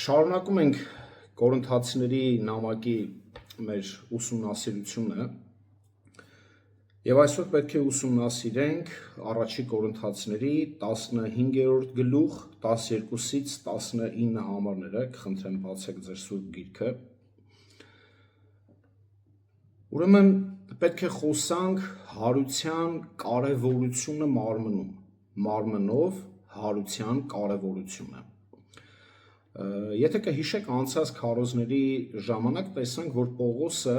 Շարունակում ենք Կորինթացիների նամակի մեր ուսումնասիրությունը եւ այսօր պետք է ուսումնասիրենք առաջի Կորինթացիների 15-րդ գլուխ 12-ից 19 համարները, կխնդրեմ բացեք ձեր սուրբ գիրքը։ Ուրեմն պետք է խոսանք հարության կարևորությունը մարմնում, մարմնով հարության կարևորությունը։ Եթե կհիշեք անցած քարոզների ժամանակ տեսանք, որ Պողոսը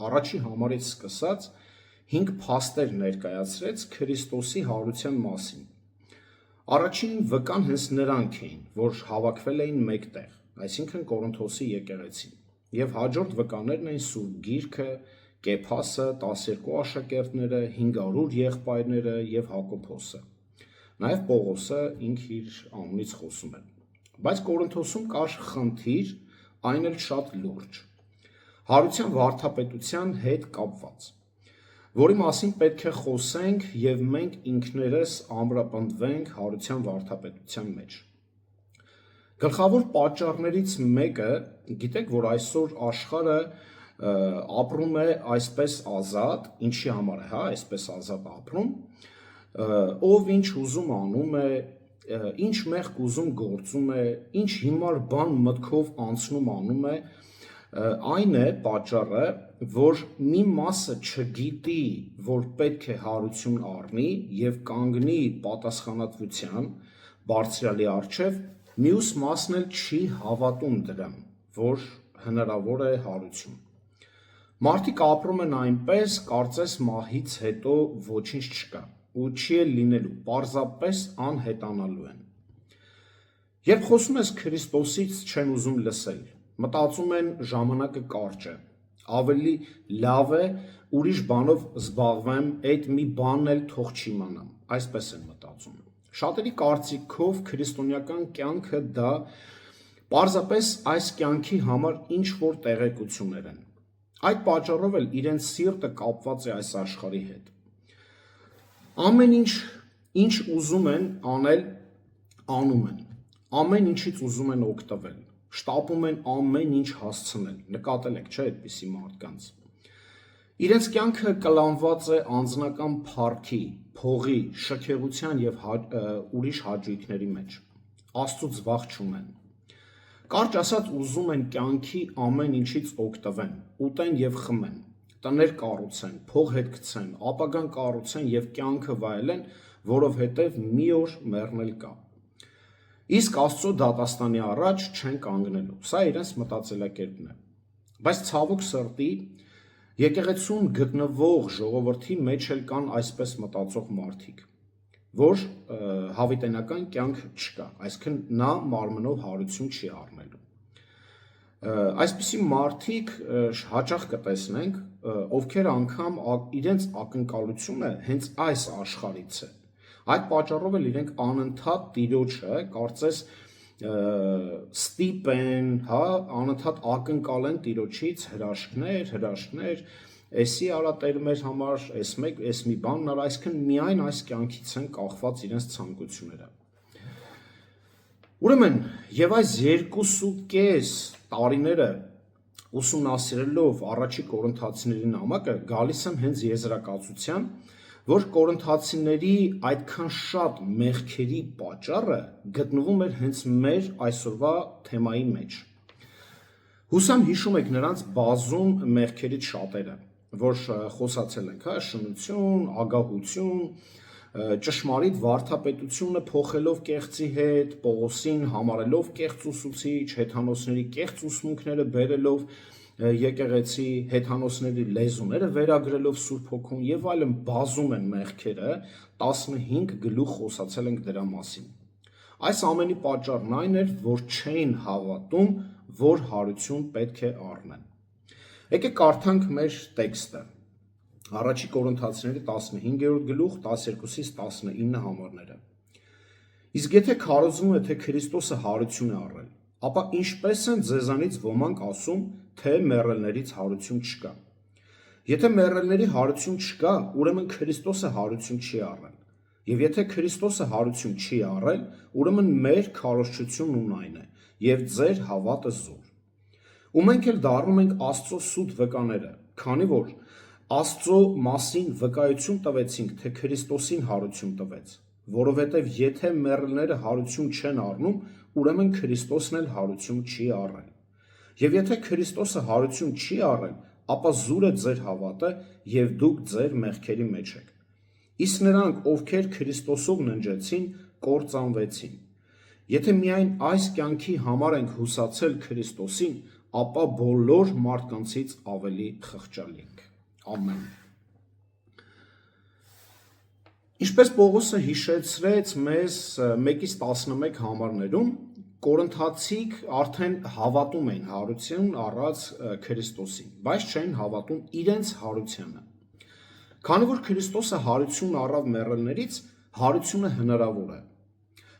առաջի համարից սկսած 5 փաստեր ներկայացրեց Քրիստոսի հարության մասին։ Առաջին վկան հենց նրանք էին, որ հավաքվել էին մեկտեղ, այսինքն Կորինթոսի եկեղեցին, եւ հաջորդ վկաներն էին Սուրբ Գիրքը, Կեփասը, 12 աշակերտները, 500 եղբայրները եւ Հակոբոսը։ Նաեւ Պողոսը ինքը իր անունից խոսում է։ Բայց Կորինթոսում կար խնդիր, այն էլ շատ լուրջ, հարության վարդապետության հետ կապված, որի մասին պետք է խոսենք եւ մենք ինքներս ամրապնդվենք հարության վարդապետության մեջ։ Գլխավոր պատճառներից մեկը, գիտեք, որ այսօր աշխարհը ապրում է այսպես ազատ, ինչի համար է, այսպես ազատ ապրում, ով ինչ ուզում անում է, ինչ մեղք ուզում գործում է, ինչ հիմար բան մտքով անցնում անում է, այն է պատճառը, որ մի մասը չգիտի, որ պետք է հարություն առնի եւ կանգնի պատասխանատվության բարձրալի առջև, մյուս մասն էլ չի հավատում դրան, որ հնարավոր է հարություն։ Մարդիկ ապրում են այնպես, կարծես մահից հետո ոչինչ չկա ու չի էլ լինելու, պարզապես անհետանալու են։ Երբ խոսում ես Քրիստոսից չեն ուզում լսել, մտածում են ժամանակը կարճ է, ավելի լավ է ուրիշ բանով զբաղվեմ, այդ մի բանն էլ թող չիմանամ, այսպես են մտածում։ Շատերի կարծիքով քրիստոնեական կյանքը դա պարզապես այս կյանքի համար ինչ որ տեղեկություններ են։ Այդ պատճառով էլ իրենց սիրտը կապված է այս աշխարհի հետ։ Ամեն ինչ ուզում են անել, անում են։ Ամեն ինչից ուզում են օգտվել, շտապում են ամեն ինչ հասցնել, նկատել եք, չէ՞, այդպիսի մարդկանց։ Իրենց կյանքը կլանված է անձնական փառքի, փողի, շքեղության եւ ուրիշ հաճույքների մեջ։ Աստծուց վախ չունեն։ Կարճ ասած ուզում են կյանքի ամեն ինչից օգտվեն, ուտեն եւ խմեն, տներ կառուցեն, փող հետ գցեն, ապագան կառուցեն եւ կյանքը վայելեն, որովհետեւ մի օր մեռնել կա։ Իսկ Աստծո դատաստանի առաջ չեն կանգնելու։ Սա իրենց մտածելակերպն է։ Բայց ցավոք սրտի եկեղեցում գտնվող ժողովրդի մեջ էլ կան այսպես մտածող մարդիկ, որ հավիտենական կյանք չկա, այսինքն նա մարմնով հարություն չի առնելու։ Այսպիսի մարդիկ հաճախ կտեսնենք, ովքեր անգամ իրենց ակնկալությունը հենց այս աշխարհից է։ Այդ պատճառով էլ իրենք անընդհատ Տիրոջը կարծես ստիպեն, անընդհատ ակնկալեն Տիրոջից հրաշքներ, էսի արա Տեր մեր համար, էս մի բանն արա, այսինքն միայն այս կյանքից են կախված իրենց ցանկությունները։ Ուրեմն, եւ այս 2.5 տարիները ուսումնասիրելով առաջի Կորինթացիների նամակը գալիս եմ հենց եզրակացության, որ Կորինթացիների այդքան շատ մեղքերի պատճառը գտնվում էր հենց մեր այսօրվա թեմայի մեջ։ Հուսամ հիշում եք նրանց բազում մեղքերից շատերը, որ խոսացել ենք, շնություն, ագահություն, ճշմարիտ վարդապետությունը փոխելով կեղծի հետ, Պողոսին համարելով կեղծ ուսուցիչ, հեթանոսների կեղծ ուսմունքները բերելով եկեղեցի, հեթանոսների լեզուները վերագրելով Սուրբ Հոգուն եւ այլն բազում են մեղքերը, 15 գլուխ խոսացել ենք դրա մասին։ Այս ամենի պատճառն այն էր, որ չէին հավատում, որ հարություն պետք է առնեն։ Եկեք կարդանք մեր տեքստը։ Առաջի Կորինթացիների 15-րդ գլուխ 12-ից 19 համարները։ Իսկ եթե քարոզվում է, թե Քրիստոսը հարություն է առել, ապա ինչպես են ձեզանից ոմանք ասում, թե մեռելներից հարություն չկա։ Եթե մեռելների հարություն չկա, ուրեմն Քրիստոսը հարություն չի առել։ Եվ եթե Քրիստոսը հարություն չի առել, ուրեմն մեր քարոզչությունն այն է, եւ ձեր հավատը զոր։ Ու մենք էլ դառնում ենք Աստծո սուտ վկաները, քանի որ Աստծո մասին վկայություն տվեցինք, թե Քրիստոսին հարություն տվեց, որովհետև եթե մեռելները հարություն չեն առնում, ուրեմն Քրիստոսն էլ հարություն չի առել։ Եվ եթե Քրիստոսը հարություն չի առել, ապա զուր է ձեր հավատը եւ դուք ձեր մեղքերի մեջ եք։ Իսկ նրանք, ովքեր Քրիստոսով ննջեցին, կործանվեցին։ Եթե միայն այս կյանքի համար ենք հուսացել Քրիստոսին, ապա բոլոր մարդկանցից ավելի խղճալի ենք։ Ամեն։ Ինչպես Պողոսը հիշեցրեց մեզ 1-11 համարներում, Կորինթացիք արդեն հավատում էին հարություն առած Քրիստոսին, բայց չէին հավատում իրենց հարությանը։ Քանի որ Քրիստոսը հարություն առավ մեռելներից, հարությունը հնարավոր է։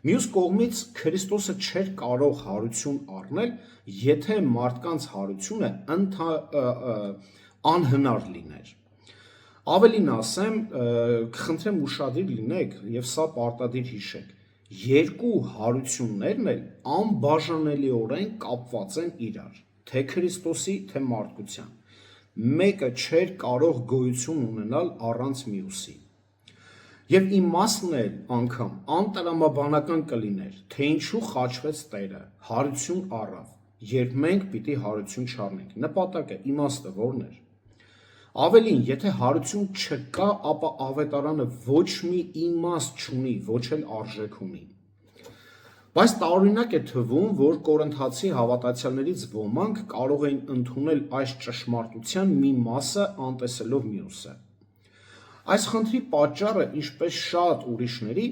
Մյուս կողմից Քրիստոսը չէր կարող հարություն առնել, եթե մարդկանց հարությունը անհնար լիներ։ Ավելին ասեմ, կխնդրեմ ուշադիր լինեք եւ սա պարտադիր հիշեք։ Երկու հարություններն էլ անբաժանելիորեն կապված են իրար, թե Քրիստոսի, թե մարդկության։ Մեկը չէր կարող գոյություն ունենալ առանց մյուսի։ Եվ իմաստն էլ անգամ անտրամաբանական կլիներ, թե ինչու խաչվեց Տերը, հարություն առավ, երբ մենք պիտի հարություն չառնենք։ Նպատակը, իմաստը որն էր։ Ավելին, եթե հարություն չկա, ապա ավետարանը ոչ մի իմաստ չունի, ոչ էլ արժեք ունի։ Բայց տարօրինակ է թվում, որ կորինթացի հավատացյալներից ոմանք կարող էին ընդունել այս ճշմարտության մի մասը անտեսելով մյուսը։ Այս խնդրի պատճառը, ինչպես շատ ուրիշների,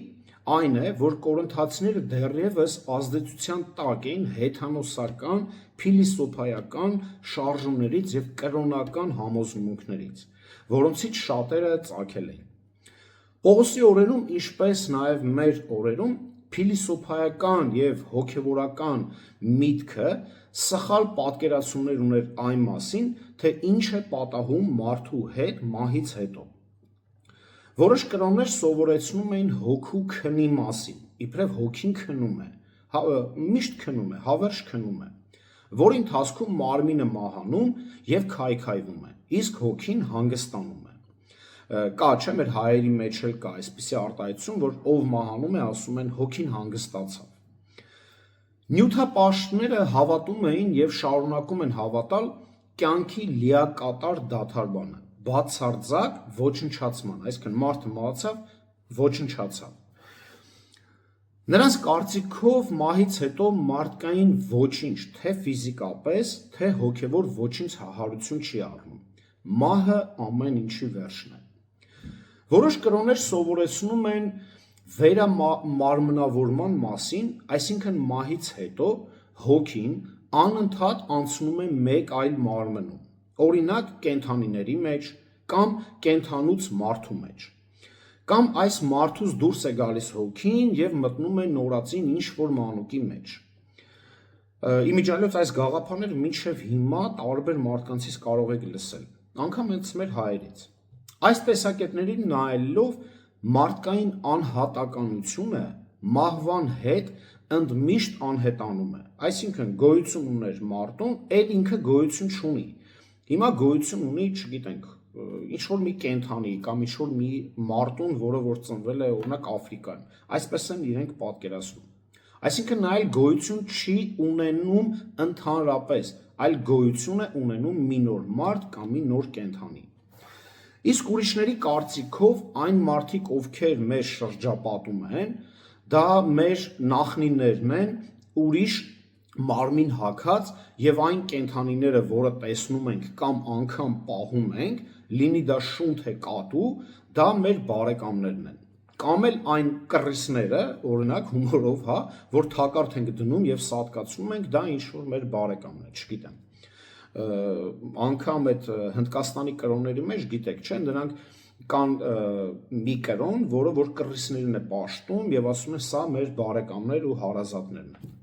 այն է, որ կորինթացիները դեռևս ազդեցության տակ էին հեթանոսական, փիլիսոփայական շարժումներից եւ կրոնական համոզմունքներից, որոնցից շատերը ծագել էին։ Պողոսի օրերում, ինչպես նաեւ մեր օրերում, փիլիսոփայական եւ հոգեվորական միտքը սխալ պատկերացումներ ուներ այն մասին, թե ինչ է պատահում մարդու հետ մահից հետո։ Որոշ կրոններ սովորեցնում էին հոգու քնի մասին, իբրև հոգին քնում է, միշտ քնում է, հավերժ քնում է, որի ընթացքում մարմինը մահանում եւ քայքայվում է, իսկ հոգին հանգստանում է։ Կա չէ, մեր հայերի մեջ էլ կա այսպիսի արտահայտություն, որ ով մահանում է, ասում են հոգին հանգստացավ։ Նյութապաշտները հավատում էին եւ շարունակում են հավատալ կյանքի լիակատար դադարբանը, բացարձակ ոչնչացման, այսինքն մարդը մահացավ, ոչնչացավ։ Նրանց կարծիքով մահից հետո մարդկային ոչինչ, թե ֆիզիկապես, թե հոգևոր ոչինչ հարություն չի առնում։ Մահը ամեն ինչի վերջն է։ Որոշ կրոններ սովորեցնում են վերամարմնավորման մասին, այսինքն մահից հետո հոգին անընդհատ անցնում է մեկ այլ մարմնում, օրինակ կենդանիների մեջ կամ կենդանուց մարդու մեջ, կամ այս մարդուց դուրս է գալիս հոգին եւ մտնում է նորածին ինչ-որ մանուկի մեջ։ Իմիջիայլոց այս գաղափարները մինչև հիմա տարբեր մարդկանցից կարող եք լսել, անգամ հենց մեր հայերից։ Այս տեսակետներին նայելով մարդկային անհատականությունը մահվան հետ ընդմիշտ անհետանում է, այսինքն գոյություն ուներ մարդուն, էլ ինքը գոյություն չունի։ Հիմա գոյություն ունի, չգիտենք, ինչ-որ մի կենդանի կամ ինչ-որ մի մարդուն, որը որ ծնվել է օրինակ Աֆրիկայում, այսպես են իրենք պատկերացնում։ Այսինքն նա այլ գոյություն չի ունենում ընդհանրապես, այլ գոյություն է ունենում մի նոր մարդ կամ մի նոր կենդանի։ Իսկ ուրիշների կարծիքով այն մարդիկ, ովքեր մեր շրջապատում են, դա մեր նախնիներն են, ուրիշ մարմին հագած եւ այն կենդանիները, որը տեսնում ենք կամ անգամ պահում ենք, լինի դա շունթ է կատու, դա մեր բարեկամներն են։ Կամ էլ այն կռիսները, օրինակ հումորով, հա, որ թակարդ ենք դնում եւ սատկացնում ենք, դա ինչ որ մեր բարեկամն է, չգիտեմ։ Անգամ այդ Հնդկաստանի կրոնների մեջ գիտեք, չէ՞, նրանք կան մի կրոն, որը որ կռիսներին է պաշտում եւ ասում է սա մեր բարեկամներ ու հարազատներն են։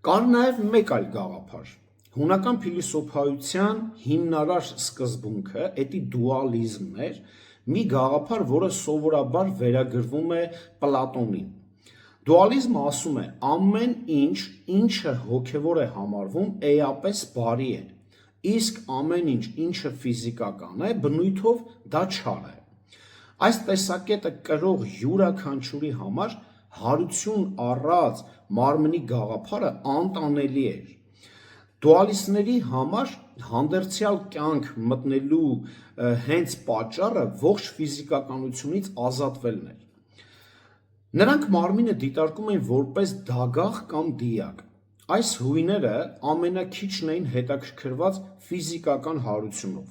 Կար նաեւ մեկ այլ գաղափար։ Հունական փիլիսոփայության հիմնարար սկզբունքը էդի դուալիզմն էր, մի գաղափար, որը սովորաբար վերագրվում է Պլատոնին։ Դուալիզմը ասում է, ամեն ինչ, ինչը հոգևոր է համարվում, էապես բարի է, իսկ ամեն ինչ, ինչը ֆիզիկական է, բնույթով դա չար է։ Այս տեսակետը կրող յուրաքանչյուրի համար հարություն առած մարմնի գաղափարը անտանելի էր։ Դուալիստների համար հանդերձյալ կյանք մտնելու հենց պատճառը ողջ ֆիզիկականությունից ազատվելն էր։ Նրանք մարմինը դիտարկում էին որպես դագաղ կամ դիակ։ Այս հույները ամենաքիչն էին հետաքրքրված ֆիզիկական հարությունով։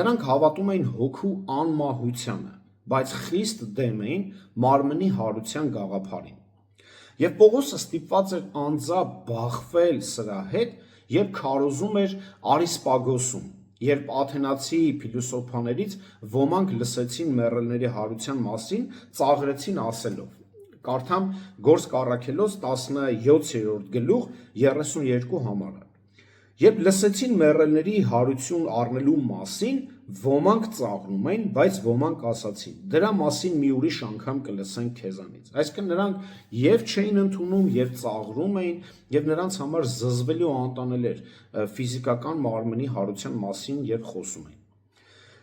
Նրանք հավատում էին հոգու անմահությանը, բայց խիստ դեմ էին մարմնի հարության գաղափարին։ Եվ Պողոսը ստիպված էր անձամբ բախվել սրա հետ, երբ քարոզում էր Արիսպագոսում, երբ աթենացի փիլիսոփաներից ոմանք լսեցին մեռելների հարության մասին, ծաղրեցին ասելով. Կարդամ Գործք առաքելոց 17-րդ գլուխ 32 համարը։ Երբ լսեցին մեռելների հարություն առնելու մասին, ոմանք ծաղրում էին, բայց ոմանք ասացին. դրա մասին մի ուրիշ անգամ կլսենք քեզանից։ Այսինքն նրանք եւ չէին ընդունում, եւ ծաղրում էին, եւ նրանց համար զզվելի ու անտանելի էր ֆիզիկական մարմնի հարության մասին, երբ խոսում էին։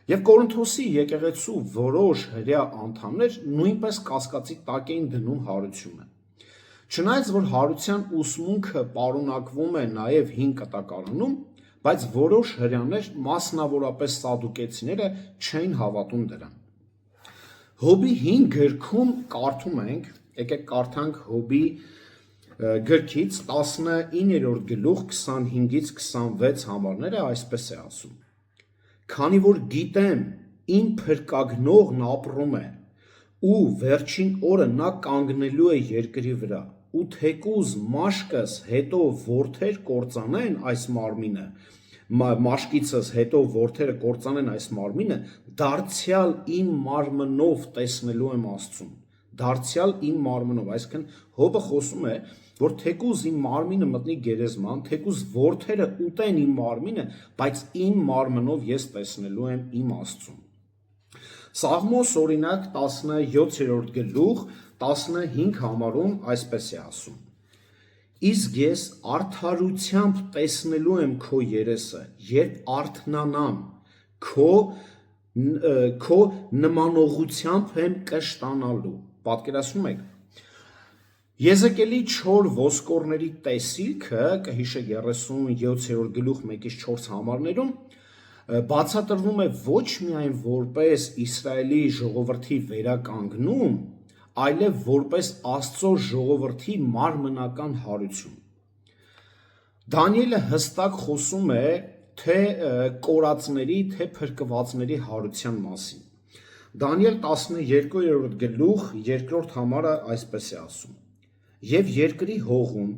Եվ Կորինթոսի եկեղեցու որոշ հրեա անդամներ նույնպես կասկածի տակ էին դնում հարությունը։ Չնայած որ հարության ուսմունքը պարունակվում է նաև հին կտակարանում, բայց որոշ հրեաներ, մասնավորապես սադուկեցիները, չէին հավատում դրան։ Հոբի 5 գրքում կարդում ենք, եկեք կարդանք Հոբի գրքից 19-րդ գլուխ 25-ից 26 համարները, այսպես է ասում. Քանի որ գիտեմ, իմ փրկագնողն ապրում է, ու վերջին օրը նա կանգնելու է երկրի վրա, ու թեկուզ մաշկս հետո որդեր կործանեն այս մարմինը, մաշկիցս հետո որդերը կործանեն այս մարմինը, դարձյալ իմ մարմնով տեսնելու եմ Աստծուն, դարձյալ իմ մարմնով, այսինքն Հոբը խոսում է, որ թեկուզ իմ մարմինը մտնի գերեզման, թեկուզ որդերը ուտեն իմ մարմինը, բայց իմ մարմնով ես տեսնելու եմ իմ Աստծուն։ Սաղմոս օրինակ 17-րդ գլուխ 15 համարում այսպես է ասում. Իսկ ես արդարությամբ տեսնելու եմ քո երեսը, երբ արթնանամ, քո նմանողությամբ եմ կշտանալու։ Պատկերացնում եք։ Եզեկելի 4 ոսկորների տեսիլքը, կհիշեք 37-րդ գլուխ 1-ից 4 համարներում, բացատրվում է ոչ միայն որպես Իսրայելի ժողովրդի վերականգնում, այլև որպես Աստծո ժողովրդի մարմնական հարություն։ Դանիելը հստակ խոսում է թե կորածների, թե փրկվածների հարության մասին։ Դանիել 12-րդ գլուխ 2-րդ համարը այսպես է ասում. Եվ երկրի հողում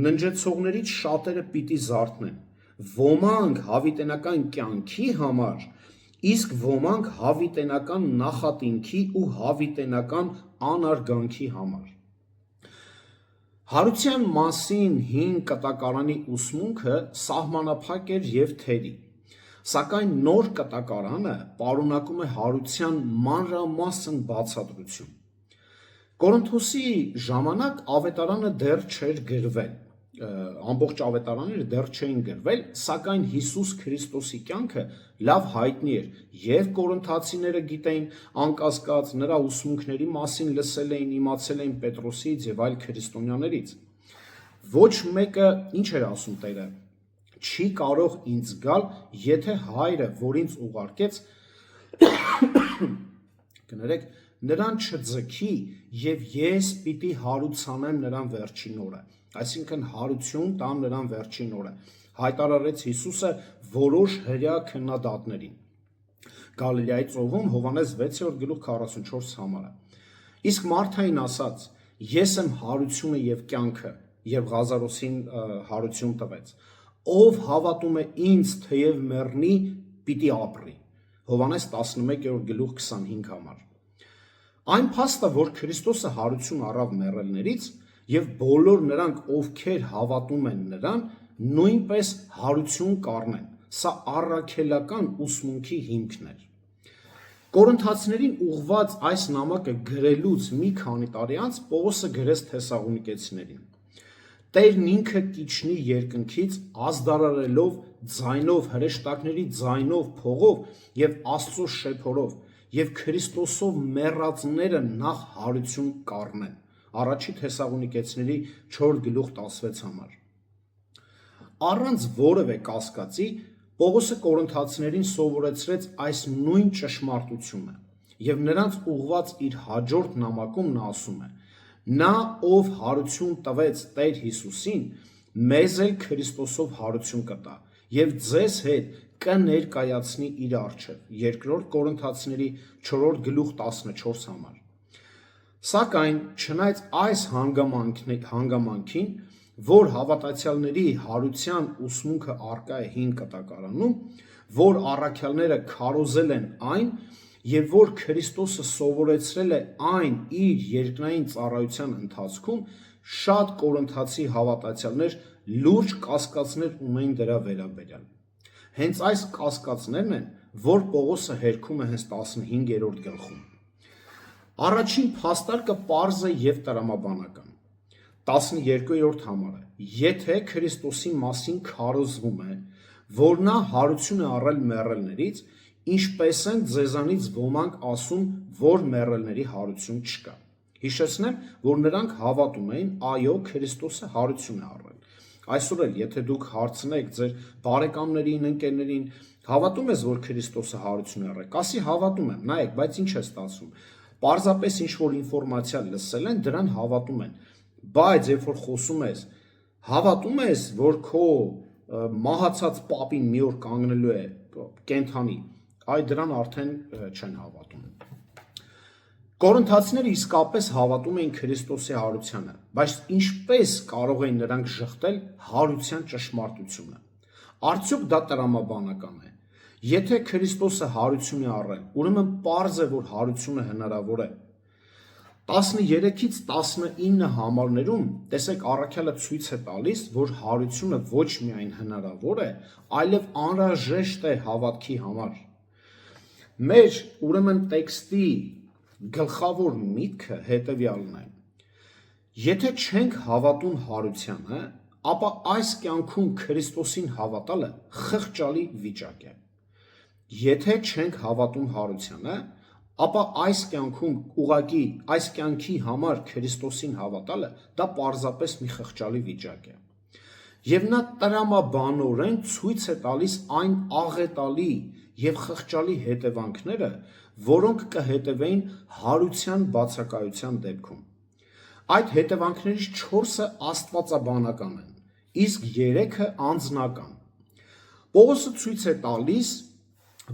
ննջեցողներից շատերը պիտի զարթնեն, ոմանք հավիտենական կյանքի համար, իսկ ոմանք հավիտենական նախատինքի ու հավիտենական անարգանքի համար։ Հարության մասին հին կտակարանի ուսմունքը սահմանափակ էր և թերի, սակայն նոր կտակարանը պարունակում է հարության մանրամասն բացատրություն։ Կորինթոսի ժամանակ ավետարանը դեռ չէր գրվել, ամբողջ ավետարանները դեռ չէին գրվել, սակայն Հիսուս Քրիստոսի կյանքը լավ հայտնի էր, և կորինթացիները գիտեին անկասկած, նրա ուսմունքների մասին լսել էին, իմացել էին Պետրոսից և այլ քրիստոնյաներից։ Ոչ մեկը ինչ էր ասում Տերը, չի կարող ինձ գալ, եթե հայրը, որ ինձ ուղարկեց, կներեք, նրան չձգի և ես պիտի հարուցանեմ նրան վերջին օրը, այսինքն հարություն տամ նրան վերջին օրը, հայտարարեց Հիսուսը որոշ հրեա քննադատներին։ Գալիլեայի ծովում Հովհաննես 6-րդ գլուխ 44 համարը։ Իսկ Մարթային ասաց. Ես եմ հարությունը և կյանքը, և Ղազարոսին հարություն տվեց, ով հավատում է ինձ, թեև մեռնի, պիտի ապրի։ Հովհաննես 11-րդ գլուխ 25 համար։ Այն փաստը, որ Քրիստոսը հարություն առավ մեռելներից և բոլոր նրանք, ովքեր հավատում են նրան, նույնպես հարություն կառնեն, սա առաքելական ուսմունքի հիմքն էր։ Կորինթացիներին ուղված այս նամակը գրելուց մի քանի տարի անց Պողոսը գրեց Թեսաղոնիկեցիներին. Տերն ինքը կիջնի երկնքից ազդարարելով ձայնով, հրեշտակների ձայնով, փողով եւ Աստծո շեփորով եւ Քրիստոսով մեռածները նախ հարություն կառնեն։ Առաջի Թեսաղոնիկեցիների 4:16 համար։ Առանց որևէ կասկածի Պողոսը կորինթացիներին սովորեցրեց այս նույն ճշմարտությունը եւ նրանց ուղված իր հաջորդ նամակում նա ասում է. նա ով հարություն տվեց Տեր Հիսուսին, մեզ էլ Քրիստոսով հարություն կտա եւ ձեզ հետ կներկայացնի իր առջև։ Երկրորդ Կորինթացիների 4:14 համար։ Սակայն չնայած այս հանգամանքին, որ հավատացյալների հարության ուսմունքը առկա է հին կտակարանում, որ առաքյալները քարոզել են այն եւ որ Քրիստոսը սովորեցրել է այն իր երկնային ծառայության ընթացքում, շատ կորինթացի հավատացյալներ լուրջ կասկածներ ունեին դրա վերաբերյալ։ Հենց այս կասկածներն են, որ Պողոսը հերքում է հենց 15-րդ գլխում։ Առաջին փաստարկը պարզ է եւ տրամաբանական։ 12-րդ համարը. Եթե Քրիստոսի մասին քարոզվում է, որ նա հարություն է առել մեռելներից, ինչպես են ձեզանից ոմանք ասում, որ մեռելների հարություն չկա։ Հիշեցնեմ, որ նրանք հավատում էին, այո, Քրիստոսը հարություն է առել։ Այսօր էլ, եթե դուք հարցնեք ձեր բարեկամներին, ընկերներին, հավատում ես, որ Քրիստոսը հարություն է առել, կասի հավատում եմ, նայեք, բայց ինչ է ստացվում։ Պարզապես ինչ-որ ինֆորմացիա լսել են, դրան հավատում են, բայց երբ որ խոսում ես, հավատում ես, որ քո մահացած պապին մի օր կանգնելու է կենդանի, այ դրան արդեն չեն հավատում։ Կորինթացիները իսկապես հավատում էին Քրիստոսի հարությանը, բայց ինչպես կարող էին նրանք շղթել հարության ճշմարտությունը։ Արդյոք դա տրամաբանական է։ Եթե Քրիստոսը հարություն է առել, ուրեմն պարզ է, որ հարությունը հնարավոր է։ 13-ից 19 համարներում տեսեք առաքյալը ցույց է տալիս, որ հարությունը ոչ միայն հնարավոր է, այլև անհրաժեշտ է հավատքի համար։ Մեր ուրեմն տեքստի գլխավոր միտքը հետևյալն է. Եթե չենք հավատում հարությանը, ապա այս կյանքում Քրիստոսին հավատալը խղճալի վիճակ է։ Եթե չենք հավատում հարությանը, ապա այս կյանքում ուղղակի այս կյանքի համար Քրիստոսին հավատալը դա պարզապես մի խղճալի վիճակ է։ Եվ նա տրամաբանորեն ցույց է տալիս այն աղետալի եւ խղճալի հետևանքները, որոնք կհետևեին հարության բացակայության դեպքում։ Այդ հետևանքներից 4-ը աստվածաբանական են, իսկ 3-ը անձնական։ Պողոսը ցույց է տալիս,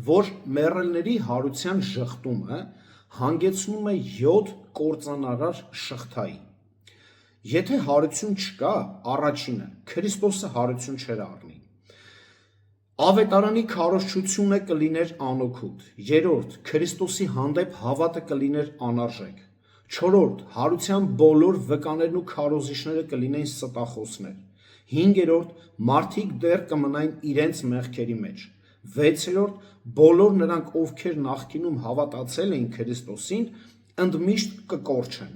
որ մեռելների հարության շղթումը հանգեցնում է 7 կործանարար շղթայի։ Եթե հարություն չկա, առաջինը Քրիստոսը հարություն չեր առնի։ Ավետարանի քարոզչությունը կլիներ անօգուտ։ Երրորդ, Քրիստոսի հանդեպ հավատը կլիներ անարժեք։ Չորրորդ, հարության բոլոր վկաներն ու քարոզիչները կլինեն ստախոսներ։ Հինգերորդ, մարդիկ դեռ կմնային իրենց մեղքերի մեջ։ Վեցերորդ, բոլոր նրանք, ովքեր նախկինում հավատացել էին Քրիստոսին, ընդմիշտ կկորչեն։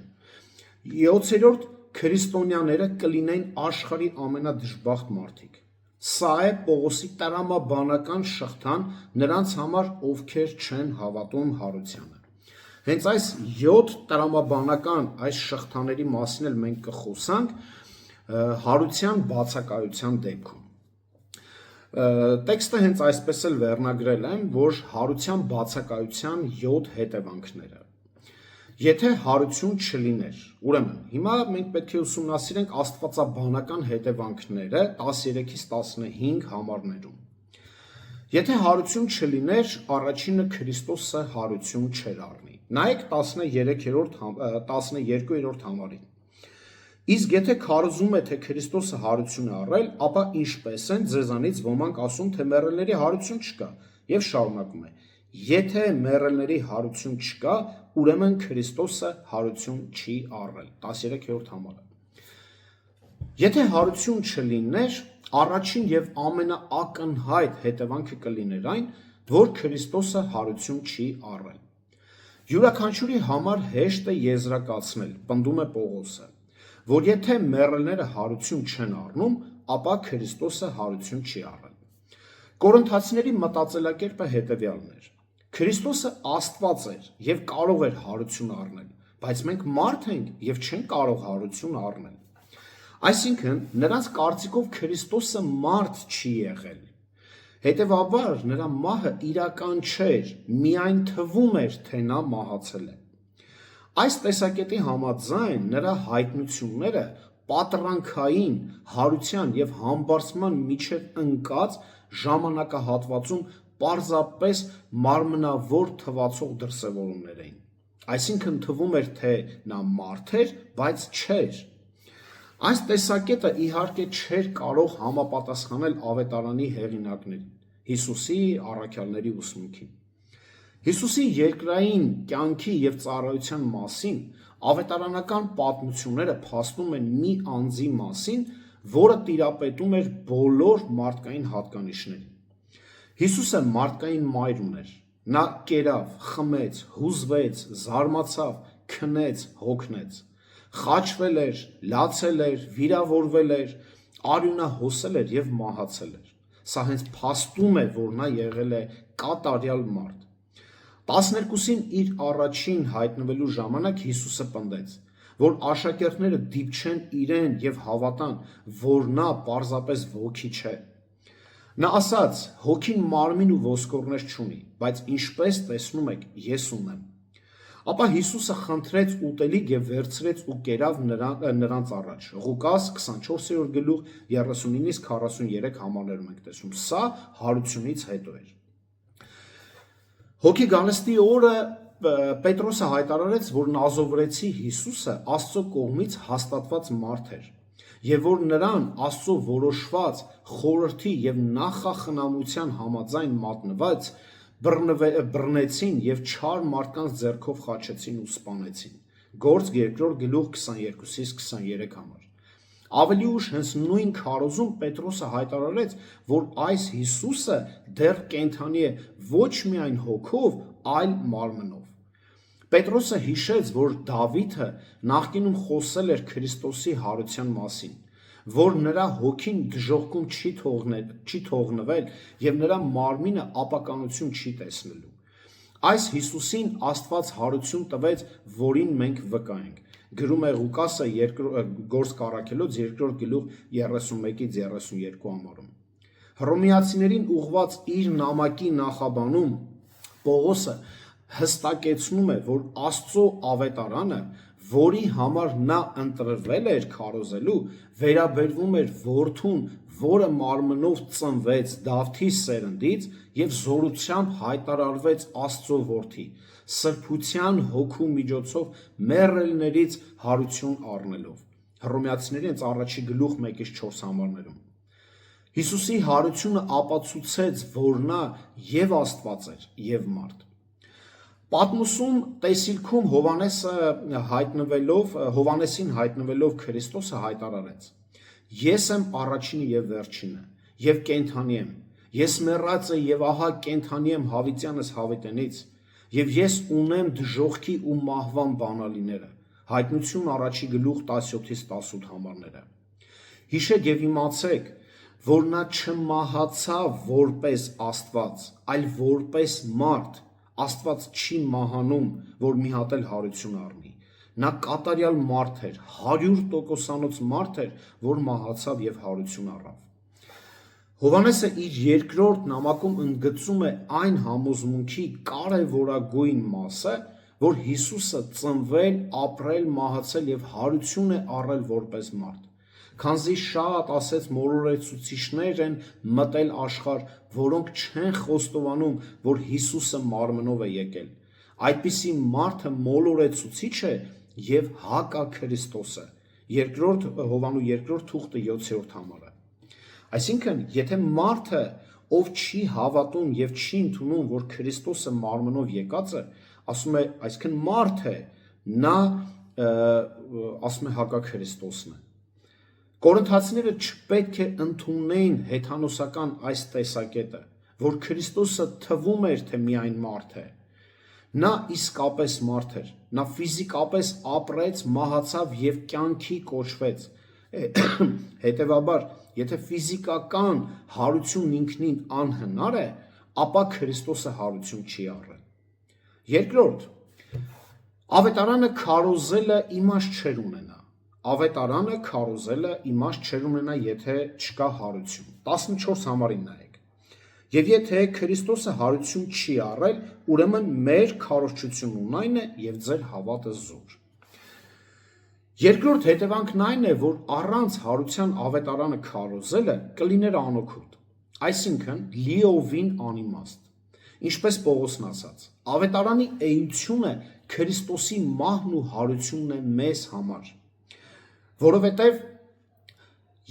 7-րդ, քրիստոնյաները կլինեն աշխարհի ամենադժբախտ մարդիկ։ Սա է Պողոսի տրամաբանական շղթան նրանց համար, ովքեր չեն հավատում հարությանը։ Հենց այս 7 տրամաբանական այս շղթաների մասին էլ մենք կխոսանք հարության բացակայության դեպքում։ Տեքստը հենց այսպես էլ վերնագրել եմ, որ հարության բացակայության 7 հետևանքները։ Եթե հարություն չլիներ, ուրեմն հիմա մենք պետք է ուսումնասիրենք աստվածաբանական հետևանքները 13-ից 15 համարներում։ Եթե հարություն չլիներ, առաջինը Քրիստոսը հարություն չեր առնի։ Նայեք 12-րդ համարին։ Իսկ եթե քարոզում է, թե Քրիստոսը հարություն է առել, ապա ինչպես են ձեզանից ոմանք ասում, թե մեռելների հարություն չկա, եւ շարունակում է. Եթե մեռելների հարություն չկա, ուրեմն Քրիստոսը հարություն չի առել։ 13-րդ համարը։ Եթե հարություն չլիներ, առաջին եւ ամենաակնհայտ հետևանքը կլիներ այն, որ Քրիստոսը հարություն չի առել։ Յուրաքանչյուրի համար հեշտ է եզրակացնել, պնդում է Պողոսը, որ եթե մեռելները հարություն չեն առնում, ապա Քրիստոսը հարություն չի առել։ Կորինթացիների մտածելակերպը հետևյալն էր. Քրիստոսը Աստված էր եւ կարող էր հարություն առնել, բայց մենք մարդ ենք եւ չենք կարող հարություն առնել։ Այսինքն, նրանց կարծիքով Քրիստոսը մարդ չի եղել։ Հետևաբար, նրա մահը իրական չէր, միայն թվում էր, թե նա մահացել է։ Այս տեսակետի համաձայն նրա հայտնությունները պատրանքային, հարության եւ համբարձման միջև ընկած ժամանակահատվածում պարզապես մարմնավոր թվացող դրսևորումներ էին։ Այսինքն թվում էր, թե նա մարդ էր, բայց չէր։ Այս տեսակետը իհարկե չէր կարող համապատասխանել ավետարանի հեղինակներին, Հիսուսի առաքյալների ուսմունքին։ Հիսուսի երկրային կյանքի եւ ծառայության մասին ավետարանական պատմությունները փաստում են մի անձի մասին, որը տիրապետում էր բոլոր մարդկային հատկանիշներին։ Հիսուսը մարդկային մայր ուներ։ Նա կերավ, խմեց, հուզվեց, զարմացավ, քնեց, հոգնեց, խաչվել էր, լացել էր, վիրավորվել էր, արյունահոսել էր եւ մահացել էր։ Սա հենց փաստում է, որ նա եղել է կատարյալ մարդ։ 12-ին իր առաջին հայտնվելու ժամանակ Հիսուսը պնդեց, որ աշակերտները դիպչեն իրեն եւ հավատան, որ նա պարզապես ոգի չէ։ Նա ասաց. հոգին մարմին ու ոսկորներ չունի, բայց ինչպես տեսնում եք, ես ունեմ։ Ապա Հիսուսը խնդրեց ուտելիք եւ վերցրեց ու կերավ նրանց առաջ։ Ղուկաս 24-րդ գլուխ 39-ից 43 համարներում ենք տեսնում։ Սա հարությունից հետո էր։ Հոգի գալստի օրը Պետրոսը հայտարարեց, որ նազովրեցի Հիսուսը Աստծո կողմից հաստատված մարդ էր եւ որ նրան Աստծո որոշված խորհրդի եւ նախախնամության համաձայն մատնված բռնեցին եւ չար մարդկանց ձեռքով խաչեցին ու սպանեցին։ Գործք 2-րդ գլուխ 22-ից 23 համար։ Ավելի ուշ հենց նույն քարոզում Պետրոսը հայտարարեց, որ այս Հիսուսը դեռ կենդանի է ոչ միայն հոգով, այլ մարմնով։ Պետրոսը հիշեց, որ Դավիթը նախկինում խոսել էր Քրիստոսի հարության մասին, որ նրա հոգին դժոխքում չի թողնվել եւ նրա մարմինը ապականություն չի տեսնելու։ Այս Հիսուսին Աստված հարություն տվեց, որին մենք վկա ենք։ Գրում է Ղուկասը Գործք առաքելոց 2-րդ գլուխ 31-ից 32 համարում։ Հռոմեացիներին ուղված իր նամակի նախաբանում Պողոսը հստակեցնում է, որ Աստծո ավետարանը, որի համար նա ընտրվել էր քարոզելու, վերաբերվում էր որդուն, որը մարմնով ծնվեց Դավթի սերնդից եւ զորությամբ հայտարարվեց Աստծո որդի, սրբության հոգու միջոցով մեռելներից հարություն առնելով։ Հռոմեացիների հենց առաջի գլուխ 1-ից 4 համարներում։ Հիսուսի հարությունը ապացուցեց, որ նա եւ Աստված էր, եւ մարդ։ Պատմոսում տեսիլքում Հովանեսին հայտնվելով Քրիստոսը հայտարարեց. Ես եմ առաջինը եւ վերջինը, եւ կենդանի եմ։ Ես մեռած եւ ահա կենդանի եմ հավիտյանս հավիտենից, եւ ես ունեմ դժոխքի ու մահվան բանալիները։ Հայտնություն առաջի գլուխ 17-ից 18 համարները։ Հիշեք եւ իմացեք, որ նա չմահացավ որպես Աստված, այլ որպես մարդ։ Աստված չի մահանում, որ մի հատ էլ հարություն առնի։ Նա կատարյալ մարդ էր, 100% մարդ էր, որ մահացավ եւ հարություն առավ։ Հովանեսը իր երկրորդ նամակում ընդգծում է այն համոզմունքի կարևորագույն մասը, որ Հիսուսը ծնվել, ապրել, մահացել եւ հարություն է առել որպես մարդ։ Քանզի շատ ասեց մոլորեցուցիչներ են մտել աշխարհ, որոնք չեն խոստովանում, որ Հիսուսը մարմնով է եկել։ Այդպիսի մարդը մոլորեցուցիչ է եւ հակաքրիստոսը։ Երկրորդ Հովանու երկրորդ թուղթը 7-րդ համարը։ Այսինքն, եթե մարդը, ով չի հավատում եւ չի ընդունում, որ Քրիստոսը մարմնով եկած է, ասում է, այսինքն մարդ է, նա ասում է հակաքրիստոսն է։ Կորինթացիները չպետք է ընդունեին հեթանոսական այս տեսակետը, որ Քրիստոսը թվում էր, թե միայն մարդ է։ Նա իսկապես մարդ էր, նա ֆիզիկապես ապրեց, մահացավ և կյանքի կոչվեց, հետևաբար, եթե ֆիզիկական հարությունն ինքնին անհնար է, ապա Քրիստոսը հարություն չի առել։ Երկրորդ, ավետարանը քարոզելը իմաստ չէր ունենա։ Ավետարանը քարոզելը իմաստ չէր ունենա, եթե չկա հարություն։ 14 համարին նայեք։ Եվ եթե Քրիստոսը հարություն չի առել, ուրեմն մեր քարոզչությունն այն է և ձեր հավատը զուր։ Երկրորդ հետևանքն այն է, որ առանց հարության ավետարանը քարոզելը կլիներ անօգուտ, այսինքն լիովին անիմաստ։ Ինչպես Պողոսն ասաց, ավետարանի էությունը Քրիստոսի մահն ու հարությունն է մեզ համար, որովհետև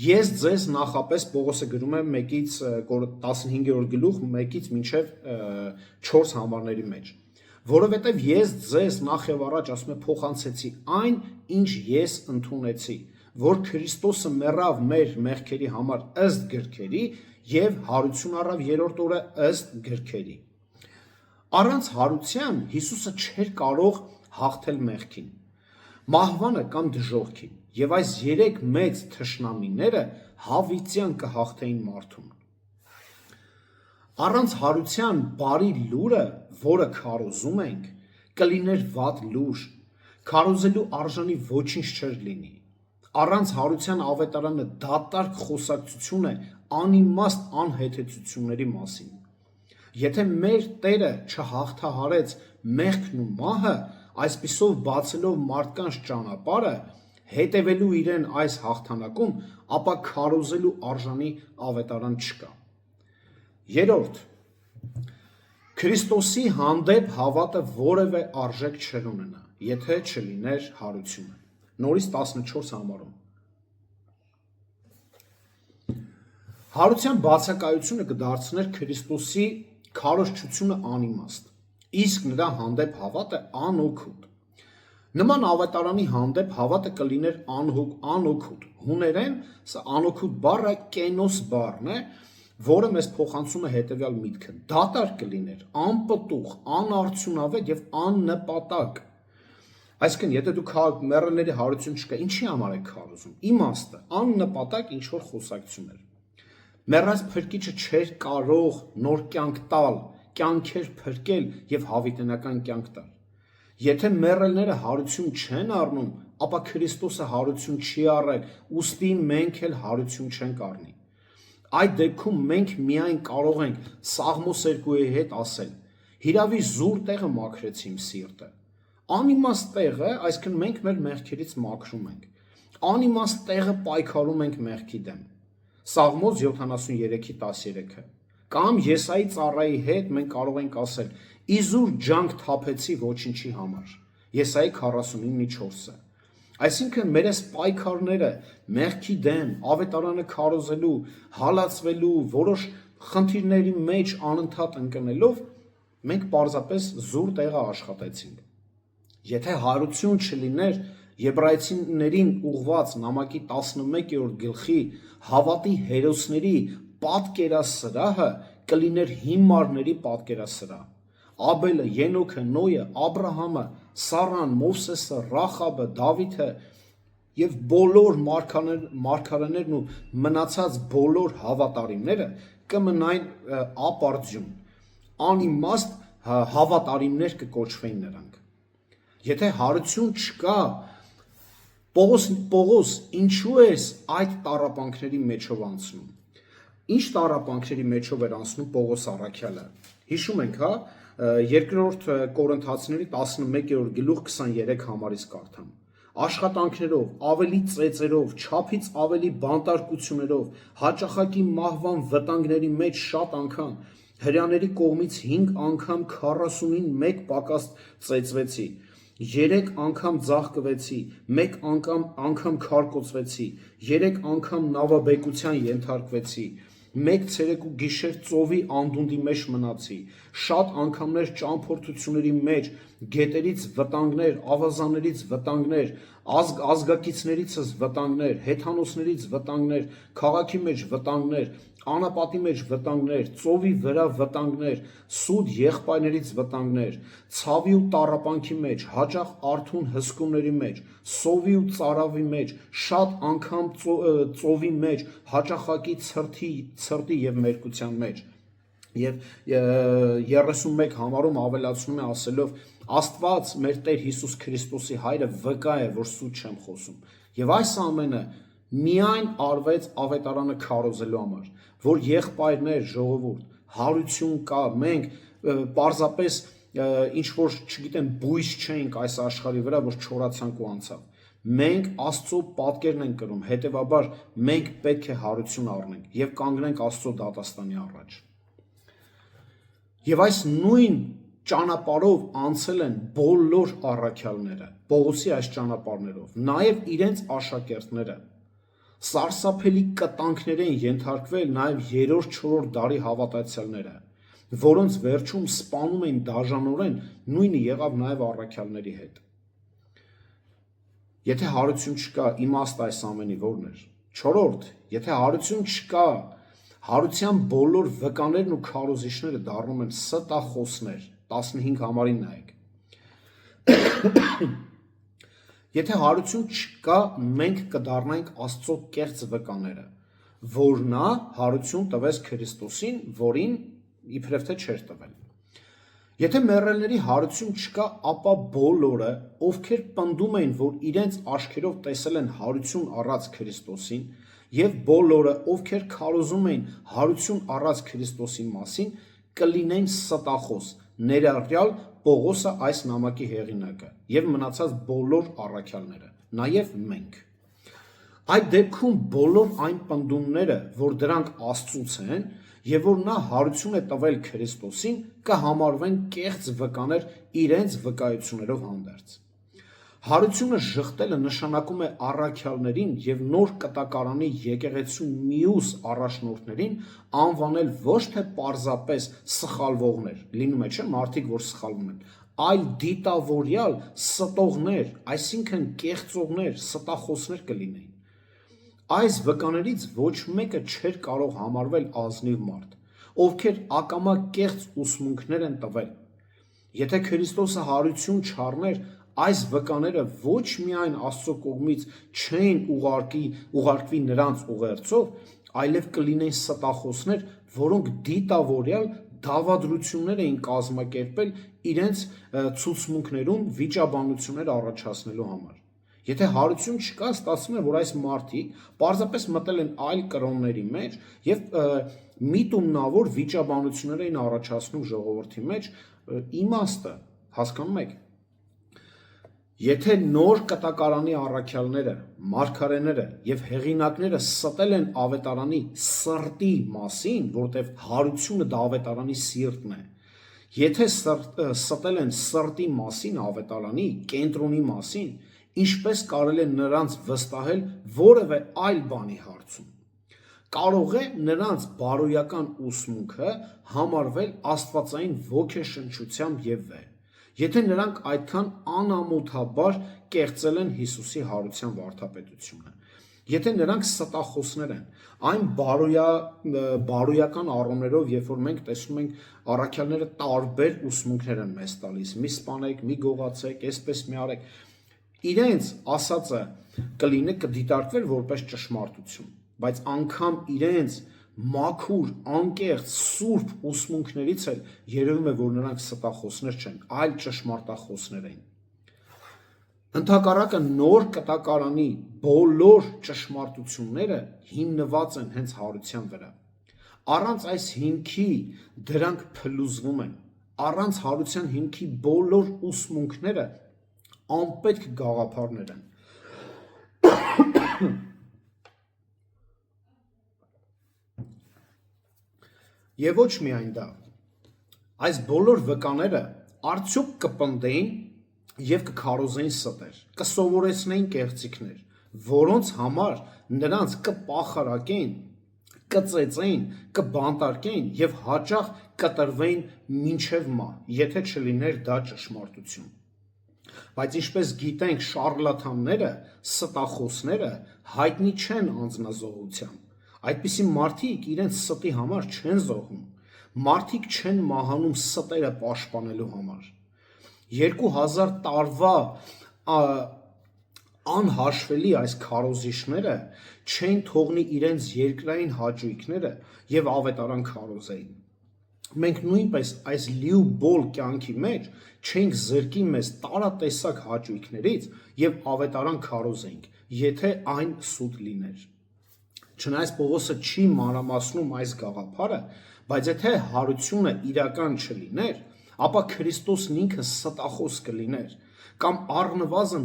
ես ձեզ նախապես Պողոսը գրում է 15-րդ գլուխ 1-ից մինչև 4 համարների մեջ, որովհետև ես ձեզ նախ եւ առաջ ասում եմ փոխանցեցի այն, ինչ ես ընդունեցի, որ Քրիստոսը մեռավ մեր մեղքերի համար ըստ գրքերի եւ հարություն առավ երրորդ օրը ըստ գրքերի։ Առանց հարության Հիսուսը չէր կարող հաղթել մեղքին, մահվանը կամ դժոխքին, եւ այս երեք մեծ թշնամիները հավիտյան կհաղթեին մարդուն։ Առանց հարության բարի լուրը, որը քարոզում ենք, կլիներ վատ լուր, քարոզելու արժանի ոչինչ չէր լինի։ Առանց հարության ավետարանը դատարկ խոսակցություն է անիմաստ անհեթեթությունների մասին։ Եթե մեր Տերը չհաղթահարեց մեղքն ու մահը, այսպիսով բացելով մարդկանց ճանապարհը, հետևելու իրեն այս հաղթանակում, ապա քարոզելու արժանի ավետարան չկա։ Երրորդ, Քրիստոսի հանդեպ հավատը որևէ արժեք չէր ունենա, եթե չլիներ հարությունը։ Նորից 14 համարում։ Հարության բացակայությունը կդարձներ Քրիստոսի քարոզչությունը անիմաստ, իսկ նրա հանդեպ հավատը անօգուտ։ Նման ավետարանի հանդեպ հավատը կլիներ անօգուտ։ Հուներեն սա անօգուտ բառը կենոս բառն է, որը մեզ փոխանցում է հետևյալ միտքը. դատարկ կլիներ, անպտուղ, անարդյունավետ եւ աննպատակ։ Այսինքն, եթե դուք մեռելների հարություն չկա, ինչի համար եք քարոզում։ Իմաստը, աննպատակ ինչ որ խոսակցություն էր։ Մեռած փրկիչը չէր կարող նոր կյանք տալ, կյանքեր փրկել եւ հավիտենական կյանք տալ։ Եթե մեռելները հարություն չեն առնում, ապա Քրիստոսը հարություն չի առել, ուստի մենք էլ հարություն չենք առնի։ Այդ դեպքում մենք միայն կարող ենք Սաղմոս 2-ի հետ ասել. հիրավի զուր տեղը մաքրեցի իմ սիրտը։ Անիմաստ տեղը, այսինքն մենք մեր մեղքերից մաքրում ենք։ Անիմաստ տեղը պայքարում ենք մեղքի դեմ։ Սաղմոս 73-13-ը։ Կամ Եսայի ծառայի հետ մենք կարող ենք ասել. իզուր ջանք թափեցի ոչինչի համար։ Եսայի 49-4-ը։ Այսինքն մեր այս պայքարները մեղքի դեմ, ավետարանը քարոզելու, հալածվելու, որոշ խնդիրների մեջ անընդհատ ընկնելով, մենք պարզապես զուր տեղը աշխատեցինք։ Եթե հարություն չլիներ, Եբրայեցիներին ուղված նամակի 11-րդ գլխի հավատի հերոսների պատկերասրահը կլիներ հիմարների պատկերասրահ։ Աբելը, Ենոքը, Նոյը, Աբրահամը, Սառան, Մովսեսը, Ռախաբը, Դավիթը եւ բոլոր մարգարեներն ու մնացած բոլոր հավատարիմները կմնային ապարդյուն, անիմաստ հավատարիմներ կկոչվեին նրանք։ Եթե հարություն չկա, Պողոս, ինչու ես այդ տառապանքների մեջով անցնում։ Ինչ տառապանքների մեջով էր անցնում Պողոս առաքյալը։ Հիշում ենք, հա, 2-րդ Կորինթացիների 11-րդ գլուխ 23 համարից կարդամ։ Աշխատանքներով, ավելի ծեծերով, չափից ավելի բանտարկություններով, հաճախակի մահվան վտանգների մեջ շատ անգամ, հրեաների կողմից 5 անգամ 41 պակաս ծեծվեցի, 3 անգամ ձաղկվեցի, 1 անգամ քարկոծվեցի, 3 անգամ նավաբեկության ենթարկվեցի, 1 ցերեկ ու գիշեր ծովի անդունդի մեջ մնացի, շատ անգամներ ճամփորդությունների մեջ, գետերից վտանգներ, ավազաններից վտանգներ, ազգակիցներիցս վտանգներ, հեթանոսներից վտանգներ, քաղաքի մեջ վտանգներ, անապատի մեջ վտանգներ, ծովի վրա վտանգներ, սուտ եղբայրներից վտանգներ, ցավի ու տառապանքի մեջ, հաճախ արթուն հսկումների մեջ, սովի ու ծարավի մեջ, շատ անգամ ծովի մեջ, հաճախակի ցրտի եւ մերկության մեջ։ Եվ 31 համարում ավելացնում է ասելով. Աստված մեր Տեր Հիսուս Քրիստոսի հայրը վկա է, որ սուտ չեմ խոսում։ Եվ այս ամենը միայն արվեց ավետարանը քարոզելու համար, որ եղբայրներ, ժողովուրդ, հարություն կա, մենք պարզապես ինչ որ, չգիտեմ, բույս չենք այս աշխարհի վրա, որ չորացանք ու անցավ։ Մենք Աստծո պատկերն ենք կրում, հետևաբար մենք պետք է հարություն առնենք եւ կանգնենք Աստծո դատաստանի առաջ։ Եվ այս նույն ճանապարհով անցել են բոլոր առաքյալները, Պողոսի այս ճանապարհներով, նաև իրենց աշակերտները։ Սարսափելի կտանքներ են ենթարկվել նաև 3-4 դարի հավատացյալները, որոնց վերջում սպանում էին դաժանորեն, նույնը եղավ նաև առաքյալների հետ։ Եթե հարություն չկա, իմաստ այս ամենի որն էր։ 4. Եթե հարություն չկա, հարության բոլոր վկաներն ու քարոզիչները դառնում են ստախոսներ, 15 համարին նայեք։ Եթե հարություն չկա, մենք կդառնանք Աստծո կեղծ վկաները, որ նա հարություն տվեց Քրիստոսին, որին իբրև թե չէր տվել։ Եթե մեռելների հարություն չկա, ապա բոլորը, ովքեր պնդում էին, որ իրենց աչքերով տեսել են հարություն առած Քրիստոսին, եւ բոլորը, ովքեր քարոզում էին հարություն առած Քրիստոսի մասին, կլինեն ստախոս, ներառյալ Պողոսը այս նամակի հեղինակը եւ մնացած բոլոր առաքյալները, նաեւ մենք։ Այդ դեպքում բոլոր այն պնդումները, որ դրանք Աստծուց են եւ որ նա հարություն է տվել Քրիստոսին, կհամարվեն կեղծ վկաներ իրենց վկայություններով հանդերձ։ Հարությունը ժխտելը նշանակում է առաքյալներին եւ նոր կտակարանի եկեղեցու մյուս առաջնորդներին անվանել ոչ թե պարզապես սխալվողներ, լինում է չէ, մարդիկ, որ սխալվում են, այլ դիտավորյալ ստողներ, այսինքն կեղծողներ, ստախոսներ կլինեին։ Այս վկաներից ոչ մեկը չէր կարող համարվել ազնիվ մարդ, ովքեր ակամա կեղծ ուսմունքներ են տվել։ Եթե Քրիստոսը հարություն չառներ, այս վկաները ոչ միայն Աստծո կողմից չէին ուղարկվի նրանց ուղերձով, այլև կլինեին ստախոսներ, որոնք դիտավորյալ դավադրություններ էին կազմակերպել իրենց ցուցմունքներում վիճաբանություններ առաջացնելու համար։ Եթե հարություն չկա, ստացվում է, որ այս մարդիկ պարզապես մտել են այլ կրոնների մեջ եւ միտումնավոր վիճաբանություններ էին առաջացնում ժողովրդի մեջ, իմաստը, հասկանում եք։ Եթե նոր կտակարանի առաքյալները, մարգարեները եւ հեղինակները ստել են ավետարանի սրտի մասին, որտեղ հարությունը դա ավետարանի սիրտն է, եթե ստել են սրտի մասին ավետարանի, կենտրոնի մասին, ինչպես կարելի է նրանց վստահել որևէ այլ բանի հարցում։ Կարող է նրանց բարոյական ուսմունքը համարվել աստվածային ոգեշնչությամբ եւ վեր, եթե նրանք այդքան անամոթաբար կեղծել են Հիսուսի հարության վարդապետությունը, եթե նրանք ստախոսներ են, այն բարոյական առումներով, երբ որ մենք տեսնում ենք առաքյալները տարբեր ուսմունքներ են մեզ տալիս, մի սպանեք, մի գողացեք, այսպես մի արեք, իրենց ասածը կդիտարկվեր որպես ճշմարտություն, բայց անգամ իրենց մաքուր, անկեղծ, սուրբ ուսմունքներից էլ երևում է, որ նրանք ստախոսներ չեն, այլ ճշմարտախոսներ են։ Ընդհակառակը նոր կտակարանի բոլոր ճշմարտությունները հիմնված են հենց հարության վրա։ Առանց այս հիմքի դրանք փլուզվում են, առանց հարության հիմքի բոլոր ուսմունքները անպետք գաղափարներ են։ Եվ ոչ միայն դա, այս բոլոր վկաները արդյոք կպնդեին եւ կքարոզեին ստեր, կսովորեցնեին կեղծիքներ, որոնց համար նրանց կպախարակեին, կծեծեին, կբանտարկեին եւ հաճախ կտրվեին մինչեւ մահ, եթե չլիներ դա ճշմարտություն։ Բայց ինչպես գիտենք, շարլատանները, ստախոսները հայտնի չեն անձնազոհությամբ։ Այդպիսի մարդիկ իրենց ստի համար չեն զոհում։ Մարդիկ չեն մահանում ստերը պաշտպանելու համար։ 2000 տարվա անհաշվելի այս քարոզիչները չեն թողնի իրենց երկրային հաճույքները եւ ավետարան քարոզեին։ Մենք նույնպես այս լիուբոլ կյանքի մեջ չենք զրկի մեզ տարատեսակ հաճույքներից եւ ավետարան քարոզենք, եթե այն սուտ լիներ։ Չնայած Պողոսը չի մանրամասնում այս գաղափարը, բայց եթե հարությունը իրական չլիներ, ապա Քրիստոսն ինքը ստախոս կլիներ կամ առնվազն